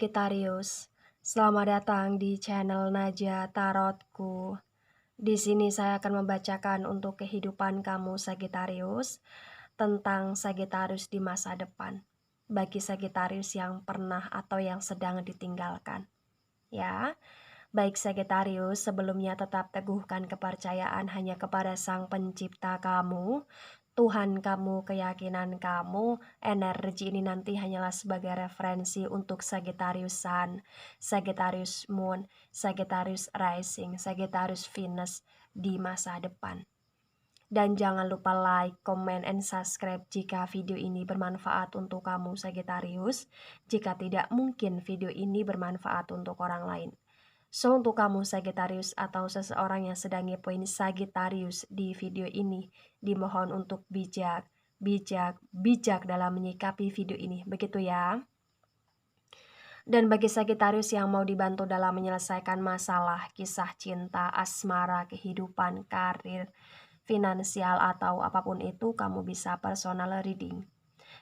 Sagittarius, selamat datang di channel Naja Tarotku. Di sini saya akan membacakan untuk kehidupan kamu Sagittarius tentang Sagittarius di masa depan. Bagi Sagittarius yang pernah atau yang sedang ditinggalkan. Ya, baik Sagittarius, sebelumnya tetap teguhkan kepercayaan hanya kepada Sang Pencipta kamu, Tuhan kamu, keyakinan kamu. Energi ini nanti hanyalah sebagai referensi untuk Sagittarius Sun, Sagittarius Moon, Sagittarius Rising, Sagittarius Venus di masa depan. Dan jangan lupa like, comment, and subscribe jika video ini bermanfaat untuk kamu Sagittarius. Jika tidak, mungkin video ini bermanfaat untuk orang lain. So, untuk kamu Sagittarius atau seseorang yang sedang ngepoin Sagittarius di video ini, dimohon untuk bijak dalam menyikapi video ini. Begitu ya. Dan bagi Sagittarius yang mau dibantu dalam menyelesaikan masalah, kisah cinta, asmara, kehidupan, karir, finansial, atau apapun itu, kamu bisa personal reading.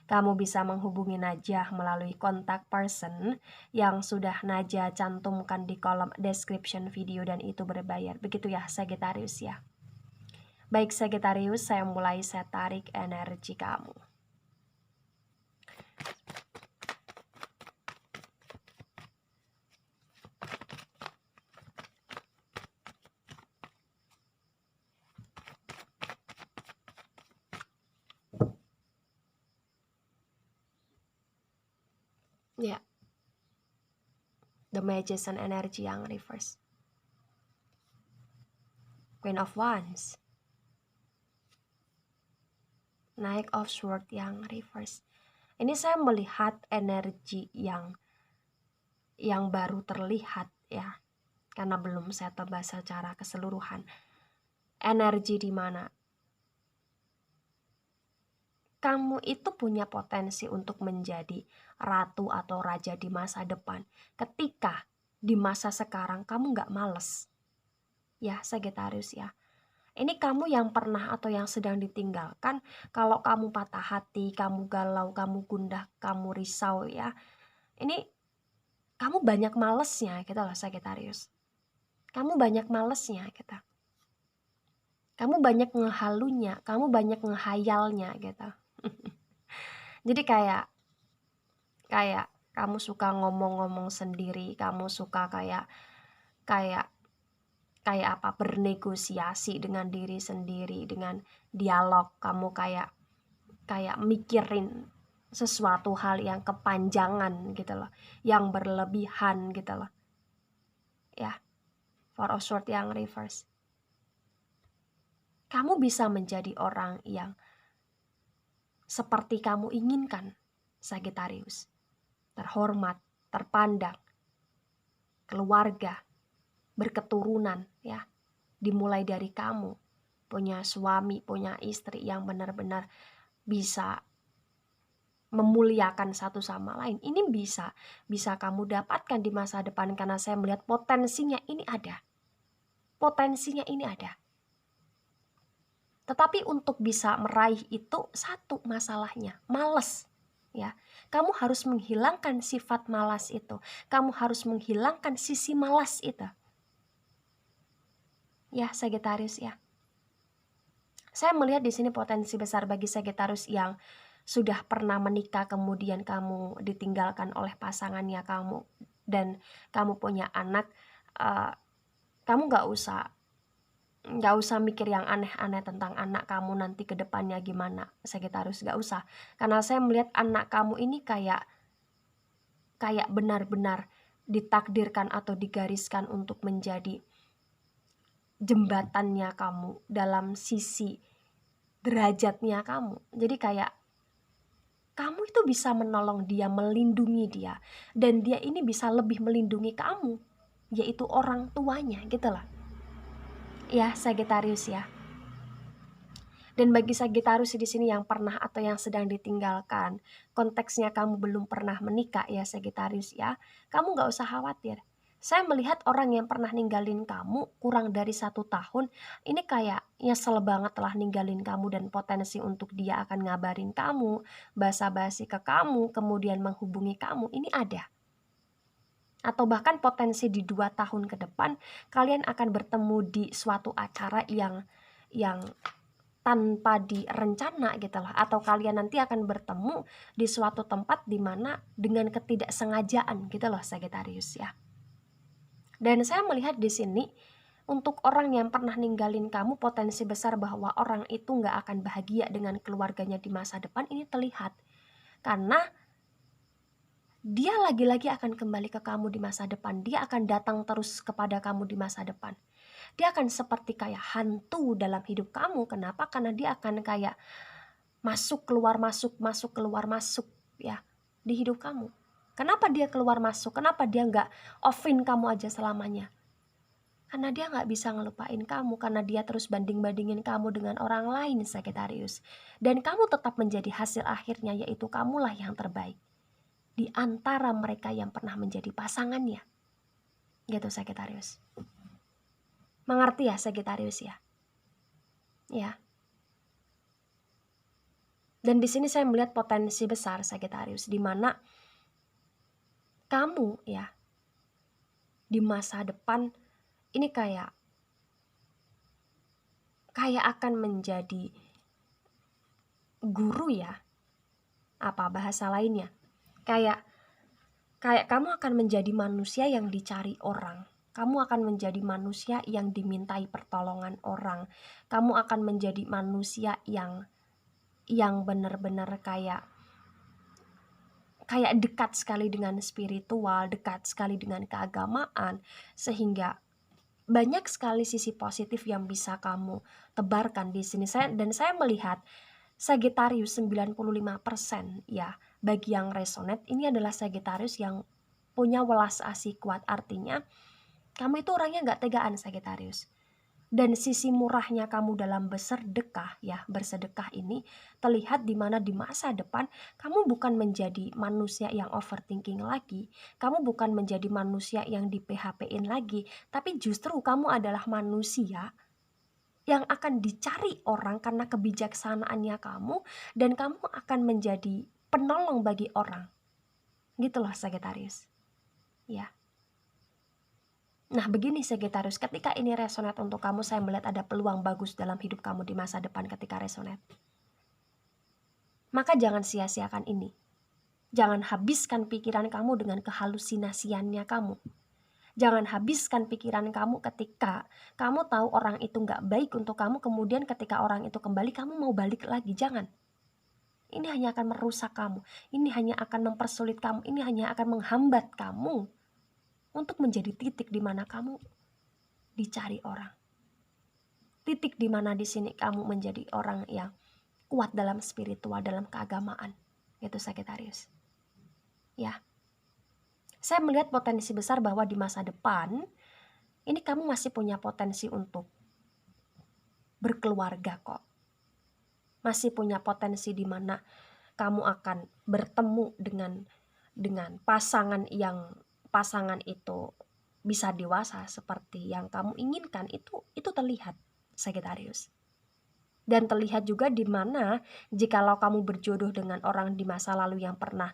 Kamu bisa menghubungi Najah melalui kontak person yang sudah Najah cantumkan di kolom description video dan itu berbayar. Begitu ya Sagittarius ya. Baik Sagittarius, saya tarik energi kamu. Ya, The Magician energi yang reverse. Queen of Wands. Knight of Swords yang reverse. Ini saya melihat energi yang baru terlihat ya, karena belum saya tebas secara keseluruhan. Energi di mana kamu itu punya potensi untuk menjadi ratu atau raja di masa depan. Ketika di masa sekarang kamu gak males. Ya Sagittarius ya. Ini kamu yang pernah atau yang sedang ditinggalkan. Kalau kamu patah hati, kamu galau, kamu gundah, kamu risau ya. Ini kamu banyak malesnya gitu loh Sagittarius. Kamu banyak malesnya gitu. Kamu banyak ngehalunya, kamu banyak ngehayalnya gitu. Jadi kayak kamu suka ngomong-ngomong sendiri, kamu suka kayak apa, bernegosiasi dengan diri sendiri, dengan dialog, kamu kayak mikirin sesuatu hal yang kepanjangan gitu loh, yang berlebihan gitu loh. Ya, Four of Swords yang reverse. Kamu bisa menjadi orang yang seperti kamu inginkan, Sagittarius. Terhormat, terpandang, keluarga, berketurunan ya. Dimulai dari kamu punya suami, punya istri yang benar-benar bisa memuliakan satu sama lain. Ini bisa kamu dapatkan di masa depan karena saya melihat potensinya ini ada. Potensinya ini ada. Tetapi untuk bisa meraih itu satu masalahnya, malas. Ya, kamu harus menghilangkan sifat malas itu. Kamu harus menghilangkan sisi malas itu. Ya, Sagittarius ya. Saya melihat di sini potensi besar bagi Sagittarius yang sudah pernah menikah kemudian kamu ditinggalkan oleh pasangannya kamu dan kamu punya anak. Kamu gak usah mikir yang aneh-aneh tentang anak kamu nanti ke depannya gimana, Sagittarius, gak usah. Karena saya melihat anak kamu ini kayak benar-benar ditakdirkan atau digariskan untuk menjadi jembatannya kamu dalam sisi derajatnya kamu. Jadi kayak kamu itu bisa menolong dia, melindungi dia, dan dia ini bisa lebih melindungi kamu, yaitu orang tuanya gitu lah. Ya, Sagittarius ya. Dan bagi Sagittarius di sini yang pernah atau yang sedang ditinggalkan, konteksnya kamu belum pernah menikah ya Sagittarius ya. Kamu gak usah khawatir. Saya melihat orang yang pernah ninggalin kamu kurang dari 1 tahun, ini kayak nyesel banget telah ninggalin kamu dan potensi untuk dia akan ngabarin kamu, basa-basi ke kamu, kemudian menghubungi kamu, ini ada. Atau bahkan potensi di 2 tahun ke depan kalian akan bertemu di suatu acara yang tanpa direncana gitu loh, atau kalian nanti akan bertemu di suatu tempat di mana dengan ketidaksengajaan gitu loh Sagittarius ya. Dan saya melihat di sini untuk orang yang pernah ninggalin kamu, potensi besar bahwa orang itu nggak akan bahagia dengan keluarganya di masa depan ini terlihat. Karena dia lagi-lagi akan kembali ke kamu di masa depan. Dia akan datang terus kepada kamu di masa depan. Dia akan seperti kayak hantu dalam hidup kamu. Kenapa? Karena dia akan kayak masuk keluar masuk ya di hidup kamu. Kenapa dia keluar masuk? Kenapa dia nggak offin kamu aja selamanya? Karena dia nggak bisa ngelupain kamu, karena dia terus banding-bandingin kamu dengan orang lain Sagittarius. Dan kamu tetap menjadi hasil akhirnya, yaitu kamulah yang terbaik di antara mereka yang pernah menjadi pasangannya. Gitu Sagittarius. Mengerti ya Sagittarius ya? Ya. Dan di sini saya melihat potensi besar Sagittarius, di mana kamu ya di masa depan ini kayak akan menjadi guru ya. Apa bahasa lainnya? Kayak kamu akan menjadi manusia yang dicari orang. Kamu akan menjadi manusia yang dimintai pertolongan orang. Kamu akan menjadi manusia yang benar-benar kayak dekat sekali dengan spiritual, dekat sekali dengan keagamaan, sehingga banyak sekali sisi positif yang bisa kamu tebarkan di sini. Saya melihat Sagittarius 95% ya, bagi yang resonate ini adalah Sagittarius yang punya welas asih kuat. Artinya kamu itu orangnya nggak tegaan Sagittarius. Dan sisi murahnya kamu dalam bersedekah ini terlihat di mana di masa depan kamu bukan menjadi manusia yang overthinking lagi, kamu bukan menjadi manusia yang di PHP-in lagi, tapi justru kamu adalah manusia yang akan dicari orang karena kebijaksanaannya kamu, dan kamu akan menjadi penolong bagi orang. Gitu loh Sagittarius. Ya. Nah begini Sagittarius, ketika ini resonate untuk kamu, saya melihat ada peluang bagus dalam hidup kamu di masa depan ketika resonate. Maka jangan sia-siakan ini. Jangan habiskan pikiran kamu dengan kehalusinasiannya kamu. Jangan habiskan pikiran kamu ketika kamu tahu orang itu gak baik untuk kamu, kemudian ketika orang itu kembali kamu mau balik lagi. Jangan. Ini hanya akan merusak kamu. Ini hanya akan mempersulit kamu. Ini hanya akan menghambat kamu untuk menjadi titik di mana kamu dicari orang. Titik di mana di sini kamu menjadi orang yang kuat dalam spiritual, dalam keagamaan. Itu Sagittarius. Ya. Saya melihat potensi besar bahwa di masa depan ini kamu masih punya potensi untuk berkeluarga kok. Masih punya potensi di mana kamu akan bertemu dengan pasangan itu bisa dewasa seperti yang kamu inginkan. Itu terlihat Sagittarius. Dan terlihat juga di mana jikalau kamu berjodoh dengan orang di masa lalu yang pernah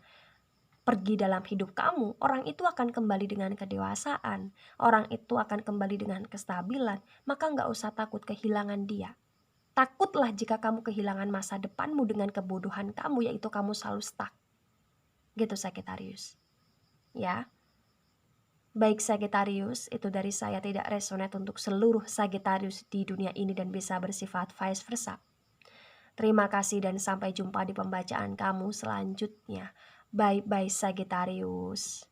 pergi dalam hidup kamu, orang itu akan kembali dengan kedewasaan, orang itu akan kembali dengan kestabilan. Maka nggak usah takut kehilangan dia. Takutlah jika kamu kehilangan masa depanmu dengan kebodohan kamu, yaitu kamu selalu stuck. Gitu Sagittarius. Ya. Baik Sagittarius, itu dari saya, tidak resonate untuk seluruh Sagittarius di dunia ini dan bisa bersifat vice versa. Terima kasih dan sampai jumpa di pembacaan kamu selanjutnya. Bye-bye Sagittarius.